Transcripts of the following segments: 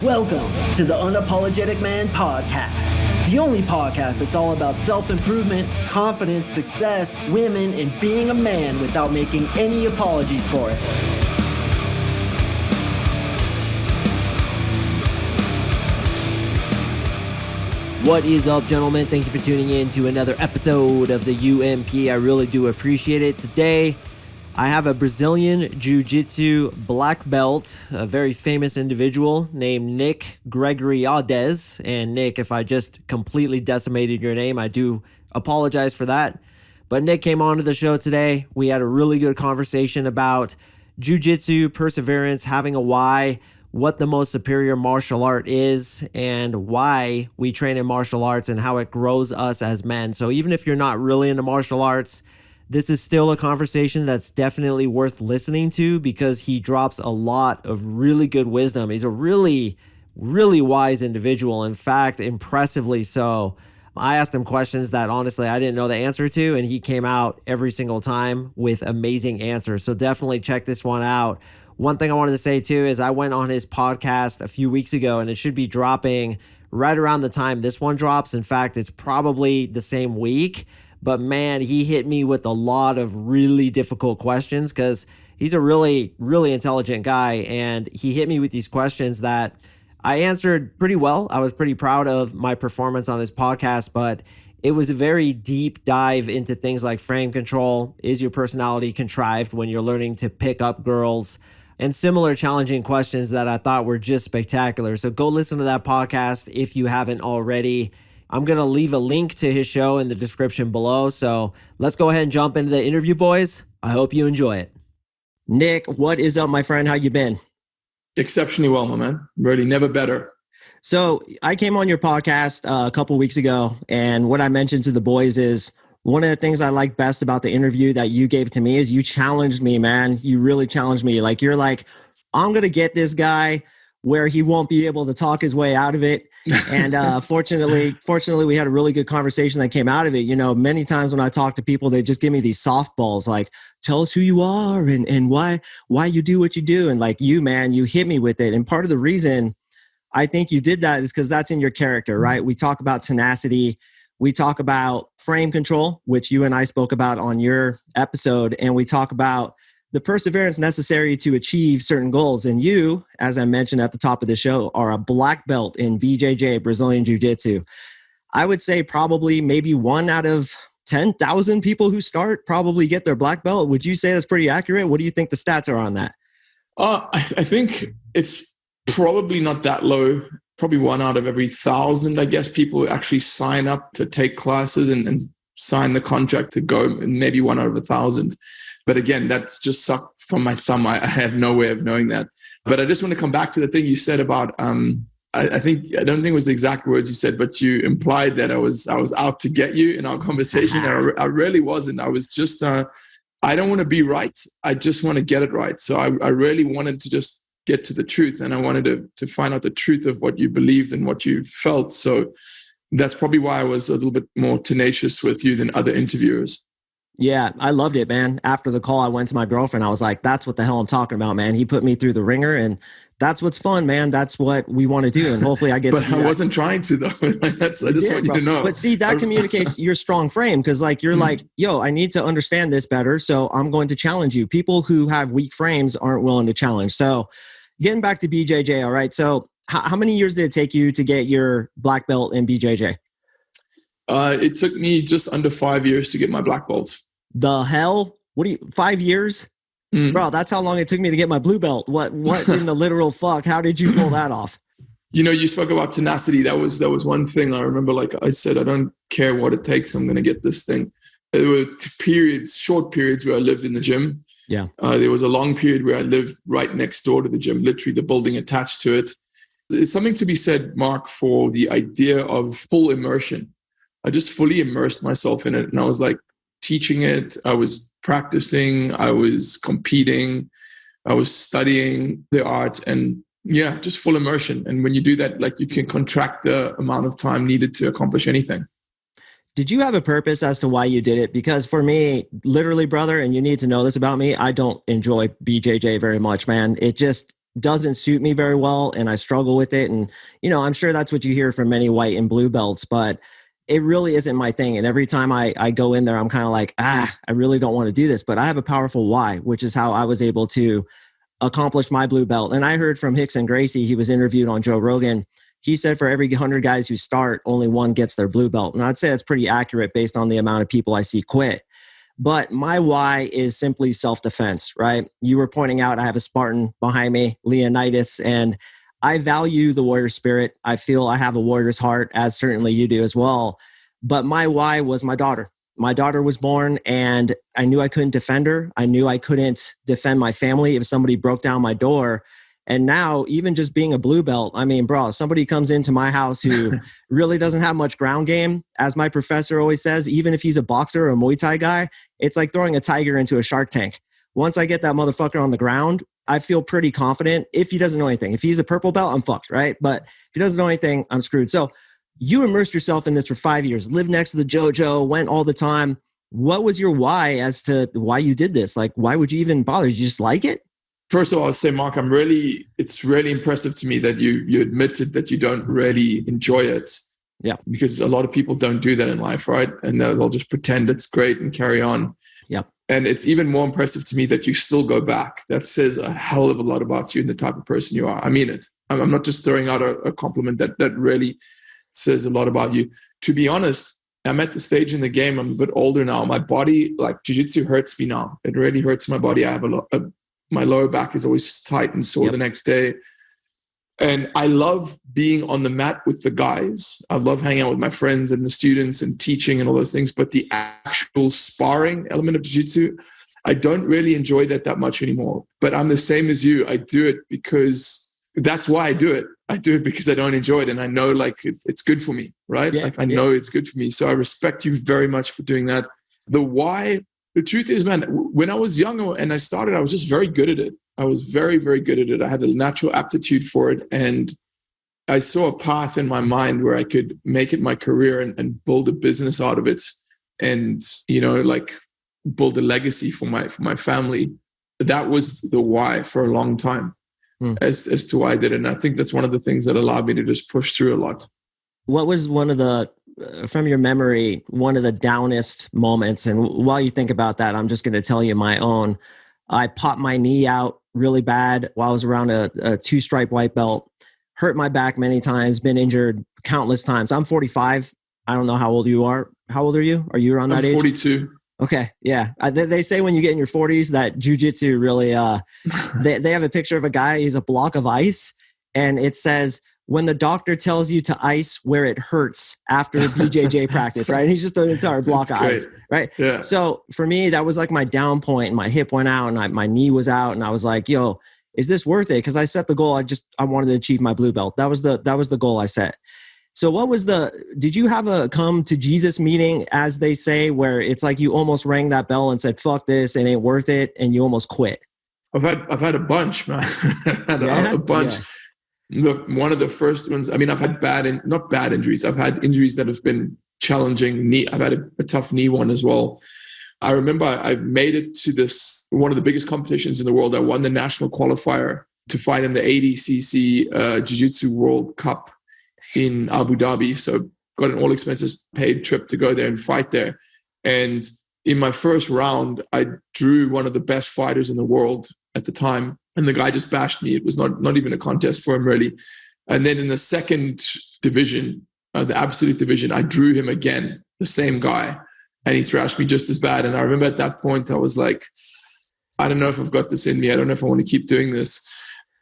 Welcome to the Unapologetic Man Podcast, the only podcast that's all about self-improvement, confidence, success, women, and being a man without making any apologies for it. What is up, gentlemen? Thank you for tuning in to another episode of the UMP. I really do appreciate it. Today, I have a Brazilian Jiu Jitsu black belt, a very famous individual named Nick Gregoriades. And Nick, if I just completely decimated your name, I do apologize for that. But Nick came on to the show today. We had a really good conversation about Jiu Jitsu, perseverance, having a why, what the most superior martial art is, and why we train in martial arts and how it grows us as men. So even if you're not really into martial arts, this is still a conversation that's definitely worth listening to because he drops a lot of really good wisdom. He's a really, really wise individual. In fact, impressively so. I asked him questions that honestly I didn't know the answer to, and he came out every single time with amazing answers. So definitely check this one out. One thing I wanted to say too is I went on his podcast a few weeks ago, and it should be dropping right around the time this one drops. In fact, it's probably the same week. But man, he hit me with a lot of really difficult questions because he's a really, really intelligent guy. And he hit me with these questions that I answered pretty well. I was pretty proud of my performance on his podcast, but it was a very deep dive into things like frame control. Is your personality contrived when you're learning to pick up girls? And similar challenging questions that I thought were just spectacular. So go listen to that podcast if you haven't already. I'm going to leave a link to his show in the description below. So let's go ahead and jump into the interview, boys. I hope you enjoy it. Nick, what is up, my friend? How you been? Exceptionally well, my man. Really, never better. So I came on your podcast a couple weeks ago, and what I mentioned to the boys is one of the things I like best about the interview that you gave to me is you challenged me, man. You really challenged me. Like, you're like, I'm going to get this guy where he won't be able to talk his way out of it. And fortunately, we had a really good conversation that came out of it. You know, many times when I talk to people, they just give me these softballs, like, tell us who you are and why you do what you do. And like you, man, you hit me with it. And part of the reason I think you did that is because that's in your character, right? We talk about tenacity. We talk about frame control, which you and I spoke about on your episode. And we talk about the perseverance necessary to achieve certain goals. And you, as I mentioned at the top of the show, are a black belt in BJJ, Brazilian Jiu Jitsu. I would say probably maybe 1 out of 10,000 people who start probably get their black belt. Would you say that's pretty accurate? What do you think the stats are on that? I think it's probably not that low. Probably 1 out of every 1,000, I guess, people actually sign up to take classes and sign the contract to go, and maybe 1 out of 1,000. But again, that's just sucked from my thumb. I have no way of knowing that. But I just want to come back to the thing you said about, I don't think it was the exact words you said, but you implied that I was out to get you in our conversation. I really wasn't. I was just, I don't want to be right. I just want to get it right. So I really wanted to just get to the truth. And I wanted to find out the truth of what you believed and what you felt. So that's probably why I was a little bit more tenacious with you than other interviewers. Yeah, I loved it, man. After the call, I went to my girlfriend. I was like, that's what the hell I'm talking about, man. He put me through the ringer, and that's what's fun, man. That's what we want to do. And hopefully I get but I wasn't trying to, though. I just want you to know. But see, that communicates your strong frame because like you're like, yo, I need to understand this better. So I'm going to challenge you. People who have weak frames aren't willing to challenge. So getting back to BJJ, all right. So how many years did it take you to get your black belt in BJJ? It took me just under 5 years to get my black belt. The hell? 5 years? Bro, that's how long it took me to get my blue belt. What in the literal fuck? How did you pull that off? You know, you spoke about tenacity. That was one thing. I remember, like I said, I don't care what it takes. I'm going to get this thing. There were short periods where I lived in the gym. Yeah. There was a long period where I lived right next door to the gym, literally the building attached to it. There's something to be said, Mark, for the idea of full immersion. I just fully immersed myself in it. And I was like, teaching it, I was practicing, I was competing, I was studying the art, and yeah, just full immersion. And when you do that, like, you can contract the amount of time needed to accomplish anything. Did you have a purpose as to why you did it? Because for me, literally, brother, and you need to know this about me, I don't enjoy BJJ very much, man. It just doesn't suit me very well, and I struggle with it. And, I'm sure that's what you hear from many white and blue belts, but it really isn't my thing. And every time I go in there, I'm kind of like, I really don't want to do this, but I have a powerful why, which is how I was able to accomplish my blue belt. And I heard from Rickson Gracie, he was interviewed on Joe Rogan. He said for every 100 guys who start, only one gets their blue belt. And I'd say that's pretty accurate based on the amount of people I see quit. But my why is simply self-defense, right? You were pointing out I have a Spartan behind me, Leonidas, and I value the warrior spirit. I feel I have a warrior's heart, as certainly you do as well. But my why was my daughter. My daughter was born, and I knew I couldn't defend her. I knew I couldn't defend my family if somebody broke down my door. And now, even just being a blue belt, I mean, bro, somebody comes into my house who really doesn't have much ground game. As my professor always says, even if he's a boxer or a Muay Thai guy, it's like throwing a tiger into a shark tank. Once I get that motherfucker on the ground, I feel pretty confident. If he doesn't know anything, if he's a purple belt, I'm fucked, right? But if he doesn't know anything, I'm screwed. So you immersed yourself in this for 5 years, lived next to the JoJo, went all the time. What was your why as to why you did this? Like, why would you even bother? Did you just like it? First of all, I'll say, Mark, it's really impressive to me that you admitted that you don't really enjoy it. Yeah. Because a lot of people don't do that in life, right? And they'll just pretend it's great and carry on. Yeah. And it's even more impressive to me that you still go back. That says a hell of a lot about you and the type of person you are. I mean it. I'm not just throwing out a compliment. That really says a lot about you. To be honest, I'm at the stage in the game, I'm a bit older now. My body, like jiu-jitsu hurts me now. It really hurts my body. I have my lower back is always tight and sore the next day. And I love being on the mat with the guys. I love hanging out with my friends and the students and teaching and all those things. But the actual sparring element of jiu-jitsu, I don't really enjoy that much anymore. But I'm the same as you. I do it because that's why I do it. I do it because I don't enjoy it. And I know like it's good for me, right? Yeah, like I know it's good for me. So I respect you very much for doing that. The why, the truth is, man, when I was younger and I started, I was just very good at it. I was very, very good at it. I had a natural aptitude for it. And I saw a path in my mind where I could make it my career and build a business out of it. And, like build a legacy for my family. That was the why for a long time as to why I did it. And I think that's one of the things that allowed me to just push through a lot. What was one of the, from your memory, one of the downest moments? And while you think about that, I'm just going to tell you my own. I popped my knee out really bad while I was around a 2-stripe white belt, hurt my back many times, been injured countless times. I'm 45. I don't know how old you are. How old are you? Are you around that age? 42. Okay. Yeah. They say when you get in your 40s that jiu-jitsu really, they have a picture of a guy, he's a block of ice, and it says, when the doctor tells you to ice where it hurts after BJJ practice, right? And he's just an entire block of ice, right? Yeah. So for me, that was like my down point, and my hip went out and my knee was out, and I was like, yo, is this worth it? Because I set the goal. I wanted to achieve my blue belt. That was the goal I set. So did you have a come to Jesus meeting, as they say, where it's like you almost rang that bell and said, fuck this, it ain't worth it, and you almost quit? I've had a bunch, man. A bunch. Yeah. Look, one of the first ones, I mean, I've had not bad injuries. I've had injuries that have been challenging. I've had a tough knee one as well. I remember I made it to one of the biggest competitions in the world. I won the national qualifier to fight in the 80cc Jiu-Jitsu World Cup in Abu Dhabi. So got an all expenses paid trip to go there and fight there. And in my first round, I drew one of the best fighters in the world at the time. And the guy just bashed me. It was not even a contest for him, really. And then in the second division, the absolute division, I drew him again, the same guy. And he thrashed me just as bad. And I remember at that point, I was like, I don't know if I've got this in me. I don't know if I want to keep doing this.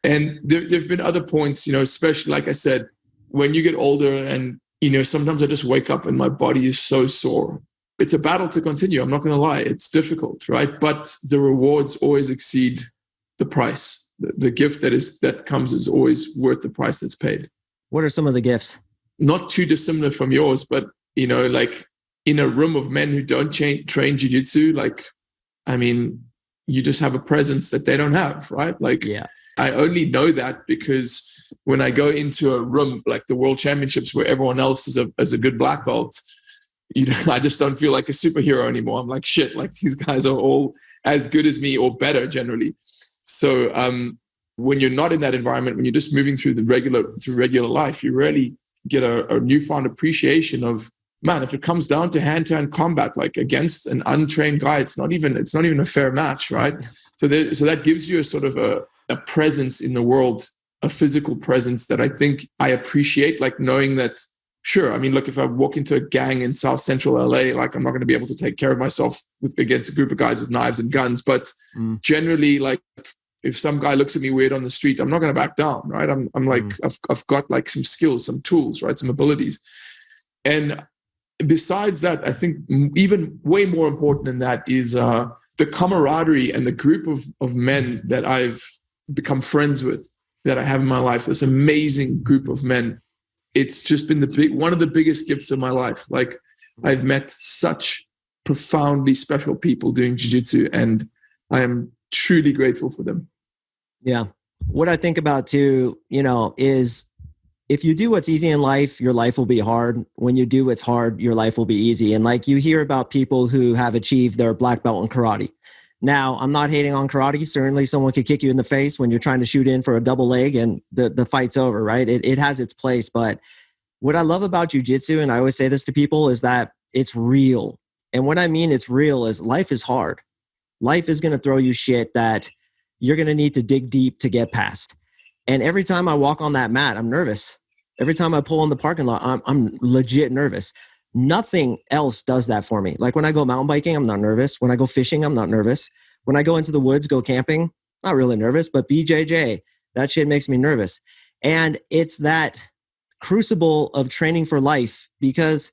And there've been other points, especially, like I said, when you get older and, sometimes I just wake up and my body is so sore. It's a battle to continue. I'm not going to lie. It's difficult, right? But the rewards always exceed the price. The gift that comes is always worth the price that's paid. What are some of the gifts? Not too dissimilar from yours, but like in a room of men who don't train jiu-jitsu, like, I mean, you just have a presence that they don't have, right? Like, yeah. I only know that because when I go into a room like the World Championships where everyone else is a good black belt, I just don't feel like a superhero anymore. I'm like, shit, like these guys are all as good as me or better generally. So when you're not in that environment, when you're just moving through regular life, you really get a newfound appreciation of, man, if it comes down to hand-to-hand combat, like against an untrained guy, it's not even a fair match, right? So that gives you a sort of a presence in the world, a physical presence that I think I appreciate, like knowing that, sure, I mean, look, if I walk into a gang in South Central LA, like I'm not going to be able to take care of myself against a group of guys with knives and guns. But generally, like if some guy looks at me weird on the street, I'm not going to back down, right? I'm like, I've got like some skills, some tools, right? Some abilities. And besides that, I think even way more important than that is the camaraderie and the group of men that I've become friends with, that I have in my life. This amazing group of men. It's just been one of the biggest gifts of my life. Like I've met such profoundly special people doing jiu-jitsu, and I am truly grateful for them. Yeah. What I think about too, is if you do what's easy in life, your life will be hard. When you do what's hard, your life will be easy. And like you hear about people who have achieved their black belt in karate. Now, I'm not hating on karate. Certainly someone could kick you in the face when you're trying to shoot in for a double leg and the fight's over, right? It has its place. But what I love about jiu-jitsu, and I always say this to people, is that it's real. And what I mean it's real is life is hard. Life is going to throw you shit that you're going to need to dig deep to get past. And every time I walk on that mat, I'm nervous. Every time I pull in the parking lot, I'm legit nervous. Nothing else does that for me. Like when I go mountain biking, I'm not nervous. When I go fishing, I'm not nervous. When I go into the woods, go camping, not really nervous, but BJJ, that shit makes me nervous. And it's that crucible of training for life, because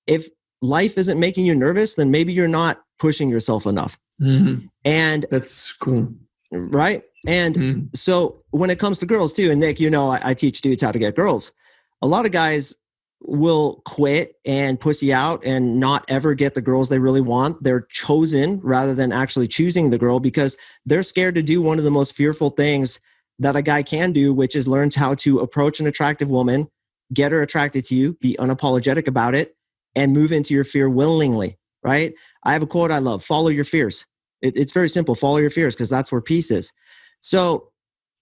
if life isn't making you nervous, then maybe you're not pushing yourself enough. Mm-hmm. And that's cool. Right. And so when it comes to girls too, and Nick, I teach dudes how to get girls. A lot of guys will quit and pussy out and not ever get the girls they really want. They're chosen rather than actually choosing the girl because they're scared to do one of the most fearful things that a guy can do, which is learn how to approach an attractive woman, get her attracted to you, be unapologetic about it, and move into your fear willingly, right? I have a quote I love: follow your fears. It's very simple. Follow your fears, because that's where peace is. So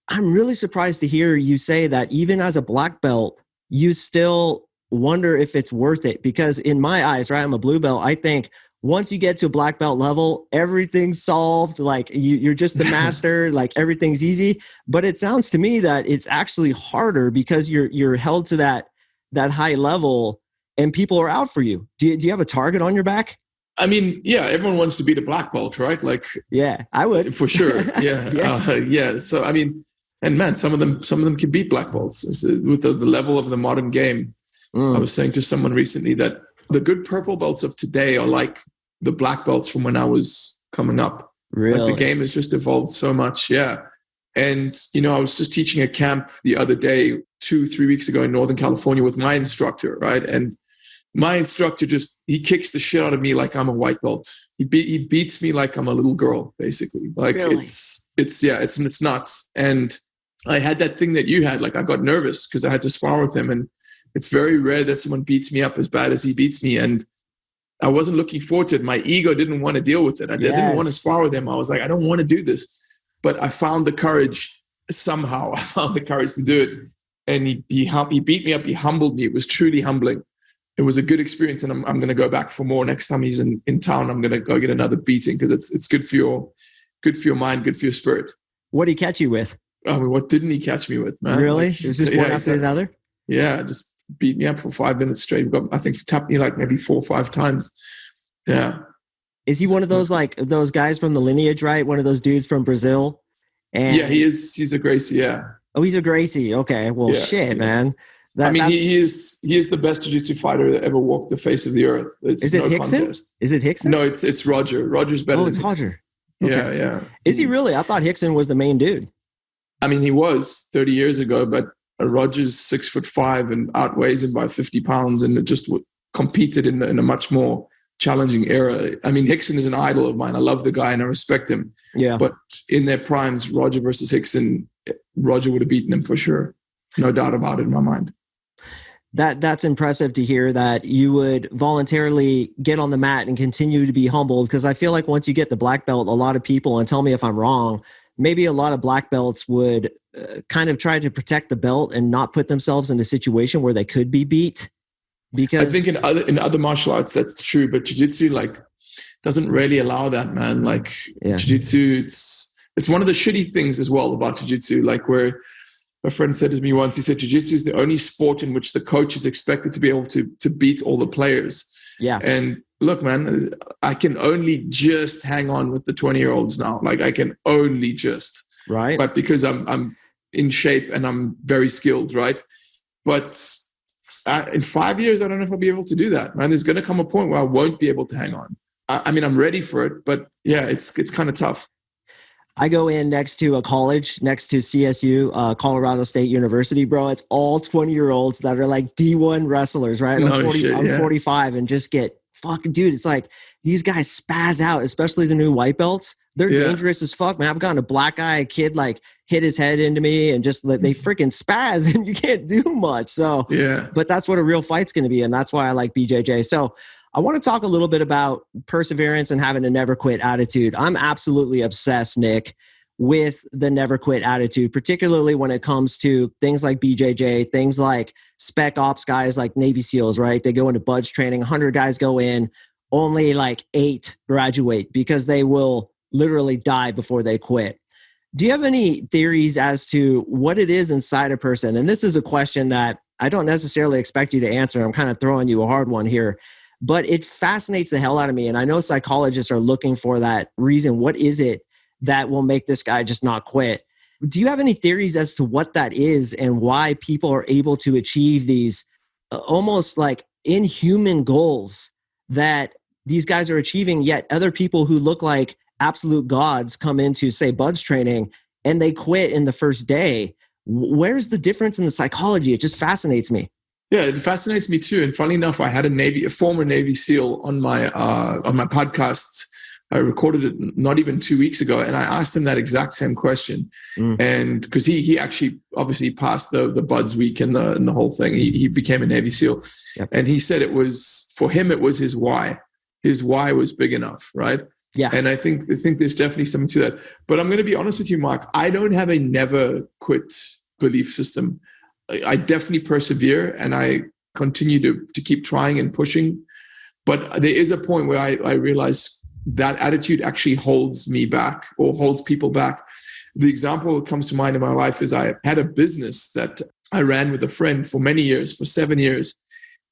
I'm really surprised to hear you say that even as a black belt, you still wonder if it's worth it. Because in my eyes, right, I'm a blue belt. I think once you get to a black belt level, everything's solved. Like you're just the master, like everything's easy. But it sounds to me that it's actually harder because you're held to that high level and people are out for you. Do you have a target on your back? I mean, yeah, everyone wants to be the black belt, right? Like, yeah, I would for sure. Yeah, yeah. So, I mean, and man, some of them can beat black belts with the level of the modern game. I was saying to someone recently that the good purple belts of today are like the black belts from when I was coming up. Really, like the game has just evolved so much. Yeah, and I was just teaching a camp the other day, 2-3 weeks ago in Northern California with my instructor, right? And my instructor he kicks the shit out of me like I'm a white belt. He beats me like I'm a little girl, basically. Like really? It's nuts. And I had that thing that you had. Like I got nervous because I had to spar with him, and it's very rare that someone beats me up as bad as he beats me. And I wasn't looking forward to it. My ego didn't want to deal with it. I didn't want to spar with him. I was like, I don't want to do this. But I found the courage somehow. I found the courage to do it. And he beat me up. He humbled me. It was truly humbling. It was a good experience, and I'm going to go back for more next time he's in town. I'm going to go get another beating because it's good for your mind, good for your spirit. What did he catch you with? I mean, what didn't he catch me with, man? Really? It was just one after another? Yeah, just beat me up for 5 minutes straight. I think tapped me like maybe 4 or 5 times. Yeah. Is he one of those like those guys from the lineage, right? One of those dudes from Brazil? And yeah, he is. He's a Gracie. Yeah. Oh, he's a Gracie. Okay. Well, man. He is the best jiu-jitsu fighter that ever walked the face of the earth. Is it Hickson? Contest. Is it Hickson? No, it's Roger. Roger's better. Oh, it's Roger. Okay. Yeah. Is he really? I thought Hickson was the main dude. I mean, he was 30 years ago, but Roger's 6'5" and outweighs him by 50 pounds, and just competed in a much more challenging era. I mean, Hickson is an idol of mine. I love the guy and I respect him. Yeah. But in their primes, Roger versus Hickson, Roger would have beaten him for sure. No doubt about it in my mind. That's impressive to hear that you would voluntarily get on the mat and continue to be humbled, because I feel like once you get the black belt, a lot of people, and tell me if I'm wrong, maybe a lot of black belts would kind of try to protect the belt and not put themselves in a situation where they could be beat. Because I think in other martial arts that's true, but jiu-jitsu like doesn't really allow that, man. Like jiu-jitsu, it's one of the shitty things as well about jiu-jitsu. Like where a friend said to me once, he said jiu-jitsu is the only sport in which the coach is expected to be able to beat all the players. Yeah. And look, man, I can only just hang on with the 20-year-olds now. Like I can only just. Right. But because I'm in shape and I'm very skilled, right? But in 5 years, I don't know if I'll be able to do that, man. There's going to come a point where I won't be able to hang on. I mean, I'm ready for it, but yeah, it's kind of tough. I go in next to a college, next to CSU, Colorado State University, bro. It's all 20-year-olds that are like D1 wrestlers, right? I'm 45 and just get fucking, dude. It's like these guys spaz out, especially the new white belts. They're dangerous as fuck, man. I've gotten a black guy, a kid like hit his head into me and just they freaking spaz and you can't do much. So, but that's what a real fight's going to be. And that's why I like BJJ. So I want to talk a little bit about perseverance and having a never quit attitude. I'm absolutely obsessed, Nick, with the never quit attitude, particularly when it comes to things like BJJ, things like spec ops guys like Navy SEALs, right? They go into buds training, 100 guys go in, only like 8 graduate because they will literally die before they quit. Do you have any theories as to what it is inside a person? And this is a question that I don't necessarily expect you to answer. I'm kind of throwing you a hard one here. But it fascinates the hell out of me. And I know psychologists are looking for that reason. What is it that will make this guy just not quit? Do you have any theories as to what that is and why people are able to achieve these almost like inhuman goals that these guys are achieving, yet other people who look like absolute gods come into, say, buds training and they quit in the first day? Where's the difference in the psychology? It just fascinates me. Yeah, it fascinates me too. And funny enough, I had a former Navy SEAL on my podcast. I recorded it not even 2 weeks ago, and I asked him that exact same question. And because he actually obviously passed the Buds week and the whole thing, he became a Navy SEAL, and he said it was for him. It was his why. His why was big enough, right? Yeah. And I think there's definitely something to that. But I'm going to be honest with you, Mark. I don't have a never quit belief system. I definitely persevere and I continue to keep trying and pushing. But there is a point where I realize that attitude actually holds me back or holds people back. The example that comes to mind in my life is I had a business that I ran with a friend for many years, for 7 years.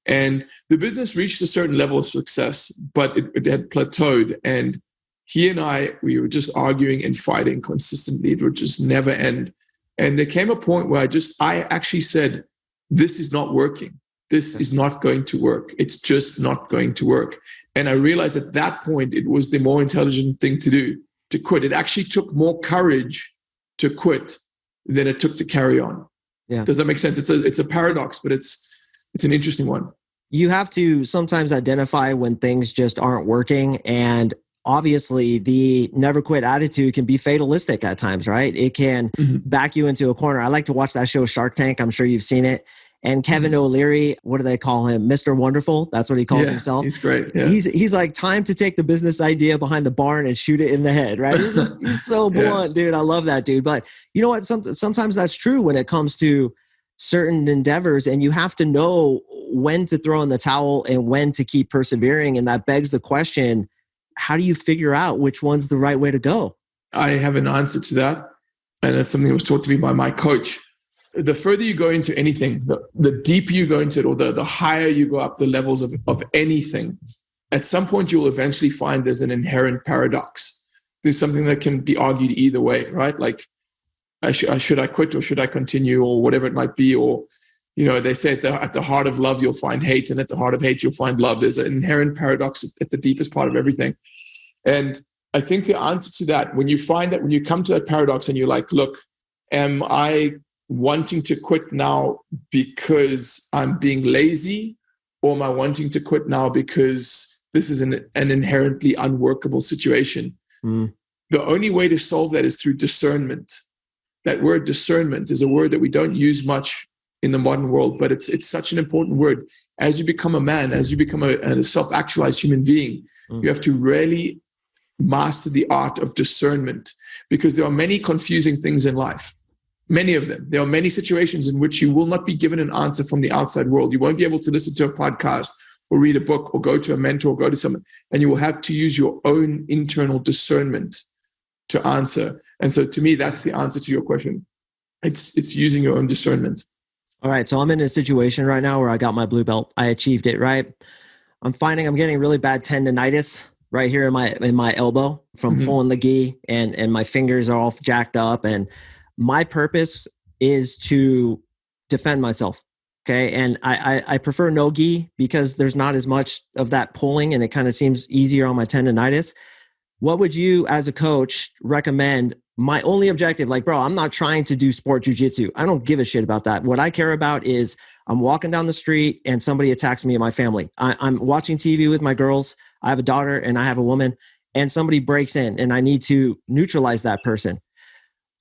And the business reached a certain level of success, but it had plateaued. And he and we were just arguing and fighting consistently. It would just never end. And there came a point where I actually said, this is not working. This is not going to work. It's just not going to work. And I realized at that point, it was the more intelligent thing to do, to quit. It actually took more courage to quit than it took to carry on. Yeah. Does that make sense? It's a paradox, but it's an interesting one. You have to sometimes identify when things just aren't working. And obviously, the never quit attitude can be fatalistic at times, right? It can back you into a corner. I like to watch that show Shark Tank. I'm sure you've seen it. And Kevin O'Leary, what do they call him? Mr. Wonderful. That's what he calls himself. He's great. Yeah. He's like, time to take the business idea behind the barn and shoot it in the head, right? He's so blunt, dude. I love that dude. But you know what? Sometimes that's true when it comes to certain endeavors, and you have to know when to throw in the towel and when to keep persevering. And that begs the question, how do you figure out which one's the right way to go? I have an answer to that. And that's something that was taught to me by my coach. The further you go into anything, the deeper you go into it, or the higher you go up the levels of anything, at some point you'll eventually find there's an inherent paradox. There's something that can be argued either way, right? Like, should I quit or should I continue, or whatever it might be? Or, they say at the heart of love, you'll find hate, and at the heart of hate, you'll find love. There's an inherent paradox at the deepest part of everything. And I think the answer to that, when you come to that paradox and you're like, look, am I wanting to quit now because I'm being lazy, or am I wanting to quit now because this is an inherently unworkable situation? The only way to solve that is through discernment. That word discernment is a word that we don't use much in the modern world, but it's such an important word. As you become a man, as you become a self-actualized human being, you have to really master the art of discernment, because there are many confusing things in life. Many of them. There are many situations in which you will not be given an answer from the outside world. You won't be able to listen to a podcast or read a book or go to a mentor or go to someone, and you will have to use your own internal discernment to answer. And so to me, that's the answer to your question. It's using your own discernment. All right. So I'm in a situation right now where I got my blue belt. I achieved it, right? I'm finding I'm getting really bad tendonitis right here in my elbow from pulling the gi, and my fingers are all jacked up. And my purpose is to defend myself. Okay. And I prefer no gi because there's not as much of that pulling, and it kind of seems easier on my tendonitis. What would you as a coach recommend? My only objective, like, bro, I'm not trying to do sport jiu-jitsu. I don't give a shit about that. What I care about is I'm walking down the street and somebody attacks me and my family. I'm watching TV with my girls. I have a daughter and I have a woman, and somebody breaks in and I need to neutralize that person.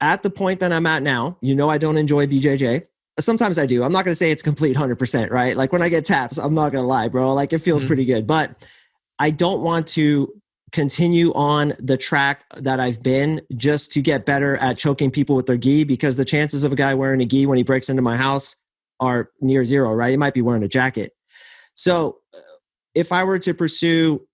At the point that I'm at now, I don't enjoy BJJ. Sometimes I do. I'm not going to say it's complete 100%, right? Like when I get taps, I'm not going to lie, bro. Like it feels pretty good, but I don't want to continue on the track that I've been just to get better at choking people with their gi, because the chances of a guy wearing a gi when he breaks into my house are near zero, right? He might be wearing a jacket. So if I were to pursue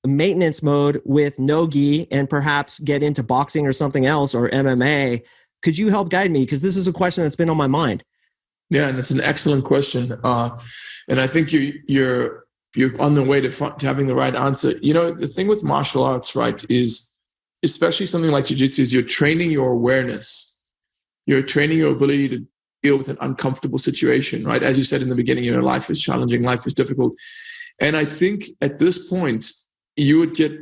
maintenance mode with no gi and perhaps get into boxing or something else or MMA, could you help guide me? Because this is a question that's been on my mind. Yeah, and it's an excellent question. And I think you're on the way to having the right answer. The thing with martial arts, right, is especially something like jiu-jitsu, is you're training your awareness. You're training your ability to deal with an uncomfortable situation, right? As you said in the beginning, life is challenging, life is difficult. And I think at this point, you would get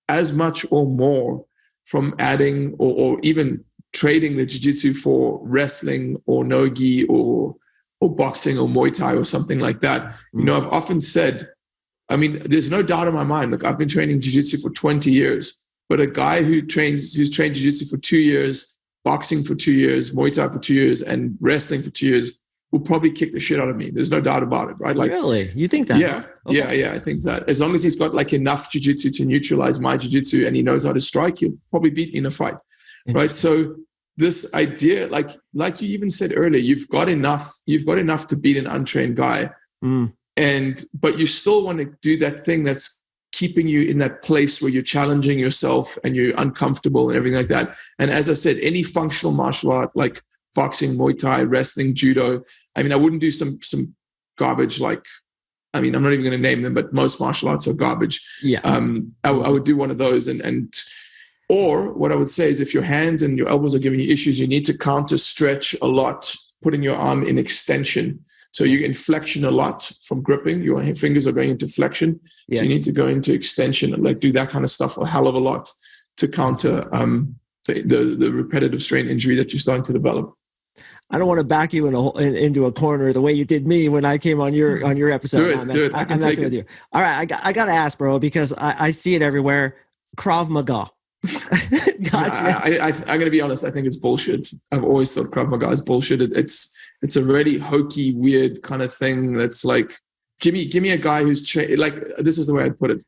as much or more from adding or even trading the jiu-jitsu for wrestling or no-gi or boxing or Muay Thai or something like that. I've often said, there's no doubt in my mind, look, I've been training jiu-jitsu for 20 years, but a guy who's trained jiu-jitsu for 2 years, boxing for 2 years, Muay Thai for 2 years, and wrestling for 2 years will probably kick the shit out of me. There's no doubt about it, right? Like, really? You think that? Yeah. Okay. Yeah. I think that as long as he's got like enough jiu-jitsu to neutralize my jiu-jitsu and he knows how to strike, he'll probably beat me in a fight, right? So this idea, like you even said earlier, you've got enough to beat an untrained guy. But you still want to do that thing that's keeping you in that place where you're challenging yourself and you're uncomfortable and everything like that. And as I said, any functional martial art like boxing, Muay Thai, wrestling, judo, I wouldn't do some garbage like, I'm not even going to name them, but most martial arts are garbage. Yeah. I would do one of those or what I would say is if your hands and your elbows are giving you issues, you need to counter stretch a lot, putting your arm in extension. So you get flexion a lot from gripping. Your fingers are going into flexion. Yeah. So you need to go into extension and like do that kind of stuff a hell of a lot to counter the repetitive strain injury that you're starting to develop. I don't want to back you into a corner the way you did me when I came on your episode. Do it. I'm messing with you. All right, I got to ask, bro, because I see it everywhere. Krav Maga. Gotcha. I'm going to be honest. I think it's bullshit. I've always thought Krav Maga is bullshit. It's a really hokey, weird kind of thing. That's like, give me a guy who's trained. Like, this is the way I'd put it.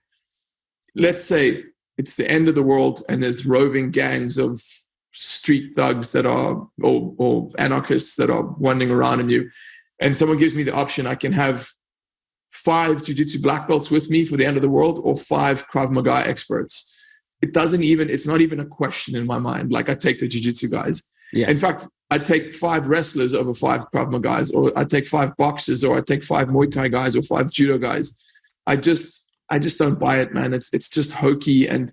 Let's say it's the end of the world and there's roving gangs of street thugs that are or anarchists that are wandering around and someone gives me the option. I can have 5 jiu-jitsu black belts with me for the end of the world or 5 Krav Maga experts. It's not even a question in my mind. Like I take the jiu-jitsu guys. Yeah. In fact, I take 5 wrestlers over 5 Krav Maga guys, or I take 5 boxers, or I take 5 Muay Thai guys or 5 judo guys. I just don't buy it, man. It's just hokey. And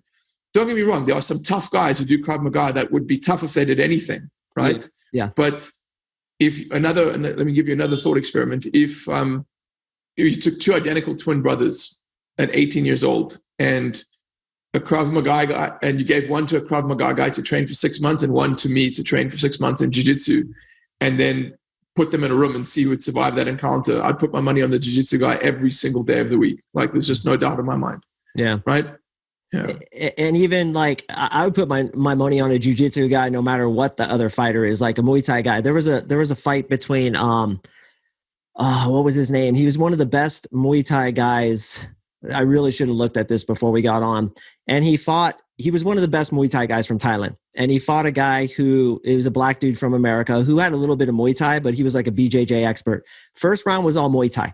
don't get me wrong, there are some tough guys who do Krav Maga that would be tough if they did anything, right? Yeah. But let me give you another thought experiment. If you took 2 identical twin brothers at 18 years old and a Krav Maga guy, and you gave one to a Krav Maga guy to train for 6 months and one to me to train for 6 months in jiu-jitsu, and then put them in a room and see who would survive that encounter, I'd put my money on the jiu-jitsu guy every single day of the week. Like there's just no doubt in my mind. Yeah. Right? Yeah. And even like I would put my money on a jiu-jitsu guy no matter what the other fighter is, like a Muay Thai guy. There was a fight between what was his name? He was one of the best Muay Thai guys I really should have looked at this before we got on. And he was one of the best Muay Thai guys from Thailand. And he fought a guy it was a black dude from America who had a little bit of Muay Thai, but he was like a BJJ expert. First round was all Muay Thai.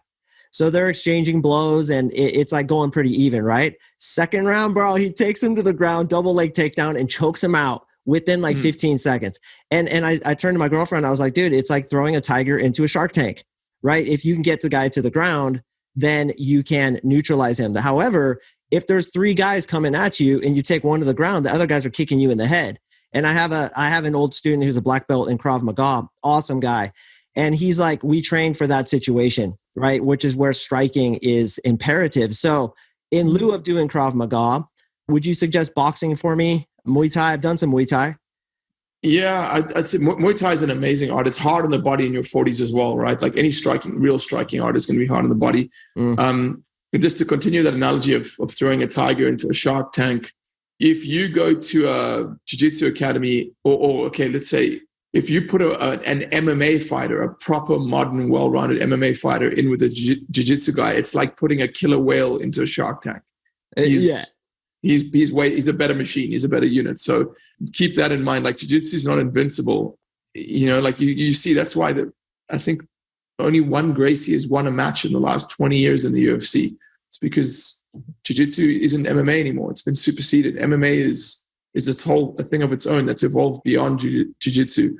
So they're exchanging blows and it's like going pretty even, right? Second round, bro, he takes him to the ground, double leg takedown and chokes him out within like 15 seconds. And I turned to my girlfriend. I was like, dude, it's like throwing a tiger into a shark tank, right? If you can get the guy to the ground, then you can neutralize him. However, if there's 3 guys coming at you and you take one to the ground, the other guys are kicking you in the head. And I have an old student who's a black belt in Krav Maga, awesome guy. And he's like, we train for that situation, right? Which is where striking is imperative. So in lieu of doing Krav Maga, would you suggest boxing for me? Muay Thai? I've done some Muay Thai. Yeah, I'd say Muay Thai is an amazing art. It's hard on the body in your 40s as well, right? Like any real striking art is going to be hard on the body. Just to continue that analogy of throwing a tiger into a shark tank, if you go to a jiu-jitsu academy, or okay, let's say if you put an MMA fighter, a proper modern, well-rounded MMA fighter in with a jiu-jitsu guy, it's like putting a killer whale into a shark tank. He's a better machine. He's a better unit. So keep that in mind. Like jiu-jitsu is not invincible. You know, like you see, that's why I think only one Gracie has won a match in the last 20 years in the UFC. It's because jiu-jitsu isn't MMA anymore. It's been superseded. MMA is its whole a thing of its own that's evolved beyond jiu-jitsu.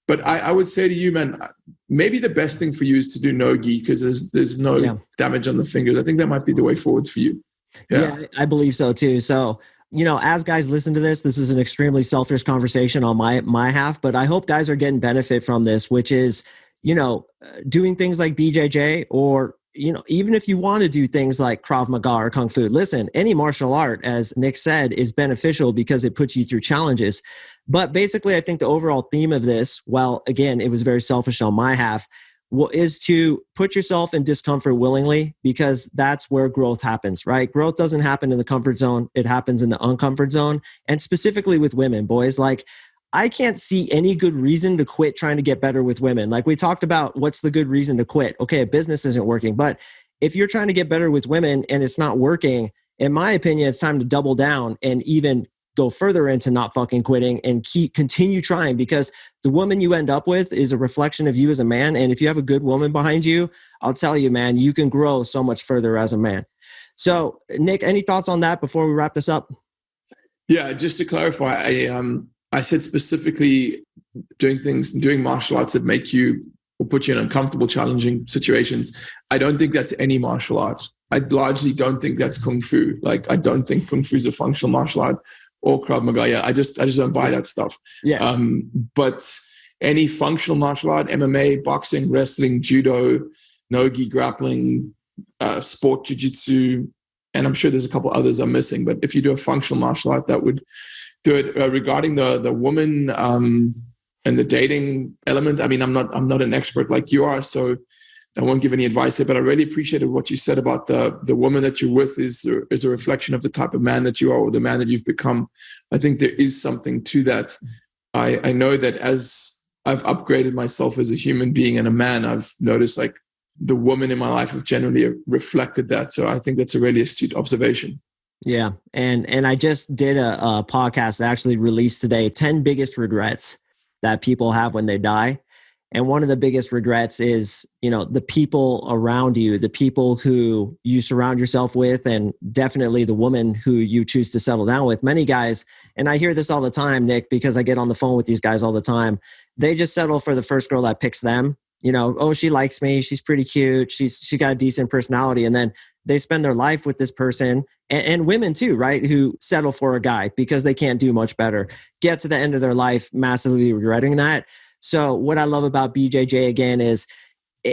But I would say to you, man, maybe the best thing for you is to do no-gi because there's no damage on the fingers. I think that might be the way forwards for you. Yeah, I believe so too. So, you know, as guys listen to this is an extremely selfish conversation on my half, but I hope guys are getting benefit from this, which is, you know, doing things like BJJ or, you know, even if you want to do things like Krav Maga or Kung Fu, listen, any martial art, as Nick said, is beneficial because it puts you through challenges. But basically, I think the overall theme of this, well, again, it was very selfish on my half, is to put yourself in discomfort willingly because that's where growth happens, right? Growth doesn't happen in the comfort zone. It happens in the uncomfort zone. And specifically with women, boys, like I can't see any good reason to quit trying to get better with women. Like we talked about, what's the good reason to quit? Okay, a business isn't working, but if you're trying to get better with women and it's not working, in my opinion, it's time to double down and even go further into not fucking quitting and continue trying because the woman you end up with is a reflection of you as a man. And if you have a good woman behind you, I'll tell you, man, you can grow so much further as a man. So Nick, any thoughts on that before we wrap this up? Yeah, just to clarify, I said specifically doing martial arts that make you or put you in uncomfortable, challenging situations. I don't think that's any martial art. I largely don't think that's Kung Fu. Like, I don't think Kung Fu is a functional martial art or Krav Maga. Yeah, I just don't buy that stuff. Yeah. But any functional martial art, MMA, boxing, wrestling, judo, no-gi, grappling, sport, jiu-jitsu, and I'm sure there's a couple others I'm missing. But if you do a functional martial art, that would do it. Regarding the woman and the dating element, I mean, I'm not an expert like you are, so I won't give any advice here, but I really appreciated what you said about the woman that you're with is a reflection of the type of man that you are or the man that you've become. I think there is something to that. I know that as I've upgraded myself as a human being and a man, I've noticed like the women in my life have generally reflected that. So I think that's a really astute observation. Yeah. And I just did a podcast that actually released today, 10 biggest regrets that people have when they die. And one of the biggest regrets is, you know, the people around you, the people who you surround yourself with, and definitely the woman who you choose to settle down with. Many guys, and I hear this all the time, Nick, because I get on the phone with these guys all the time. They just settle for the first girl that picks them. You know, oh, she likes me. She's pretty cute. She got a decent personality. And then they spend their life with this person, and women too, right? Who settle for a guy because they can't do much better, get to the end of their life massively regretting that. So what I love about BJJ again is,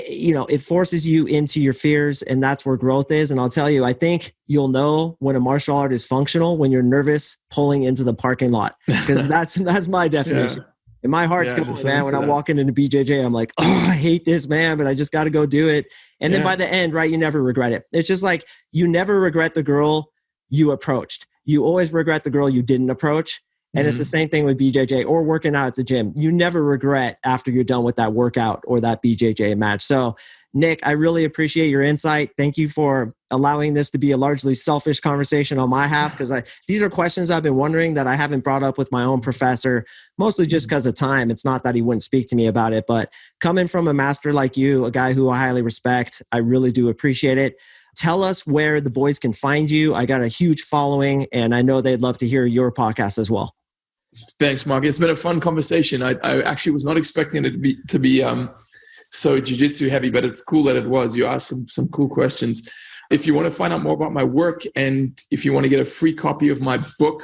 you know, it forces you into your fears, and that's where growth is. And I'll tell you, I think you'll know when a martial art is functional when you're nervous pulling into the parking lot, because that's my definition. Yeah. And my heart's going, man, when I'm walking into BJJ, I'm like, oh, I hate this, man, but I just got to go do it. And then by the end, right, you never regret it. It's just like, you never regret the girl you approached. You always regret the girl you didn't approach. And it's the same thing with BJJ or working out at the gym. You never regret after you're done with that workout or that BJJ match. So Nic, I really appreciate your insight. Thank you for allowing this to be a largely selfish conversation on my half, because these are questions I've been wondering that I haven't brought up with my own professor, mostly just because of time. It's not that he wouldn't speak to me about it, but coming from a master like you, a guy who I highly respect, I really do appreciate it. Tell us where the boys can find you. I got a huge following, and I know they'd love to hear your podcast as well. Thanks, Mark. It's been a fun conversation. I actually was not expecting it to be so jiu-jitsu heavy, but it's cool that it was. You asked some cool questions. If you want to find out more about my work, and if you want to get a free copy of my book,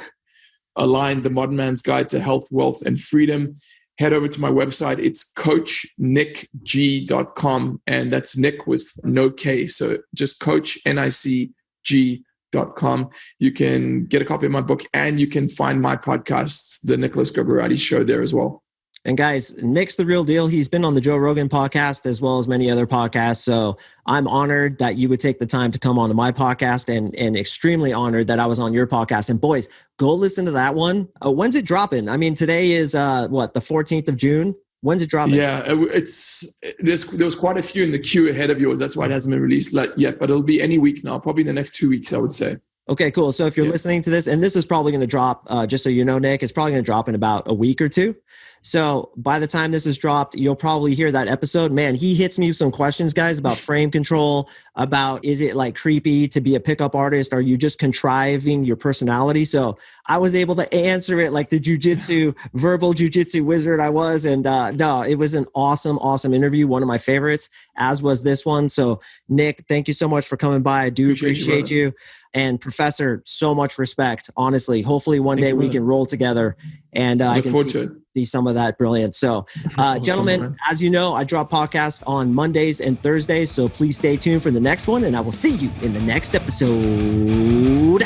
Aligned: The Modern Man's Guide to Health, Wealth, and Freedom, head over to my website. It's CoachMarkSing.com, and that's Nick with no K. So just CoachMarkSing.com. You can get a copy of my book, and you can find my podcast, The Nicolas Gregoriades Show, there as well. And guys, Nick's the real deal. He's been on the Joe Rogan podcast as well as many other podcasts. So I'm honored that you would take the time to come on to my podcast, and extremely honored that I was on your podcast. And boys, go listen to that one. When's it dropping? I mean, today is the 14th of June. When's it dropping? Yeah, there was quite a few in the queue ahead of yours. That's why it hasn't been released yet, but it'll be any week now, probably in the next 2 weeks, I would say. Okay, cool. So if you're listening to this, and this is probably going to drop, just so you know, Nic, it's probably going to drop in about a week or two. So by the time this is dropped, you'll probably hear that episode. Man, he hits me with some questions, guys, about frame control, about is it like creepy to be a pickup artist? Are you just contriving your personality? So I was able to answer it like the verbal jujitsu wizard I was. And no, it was an awesome, awesome interview. One of my favorites, as was this one. So Nic, thank you so much for coming by. I do appreciate you. And Professor, so much respect, honestly. Hopefully one day we can roll together, and I can see some of that brilliance. So gentlemen, as you know, I drop podcasts on Mondays and Thursdays, so please stay tuned for the next one, and I will see you in the next episode.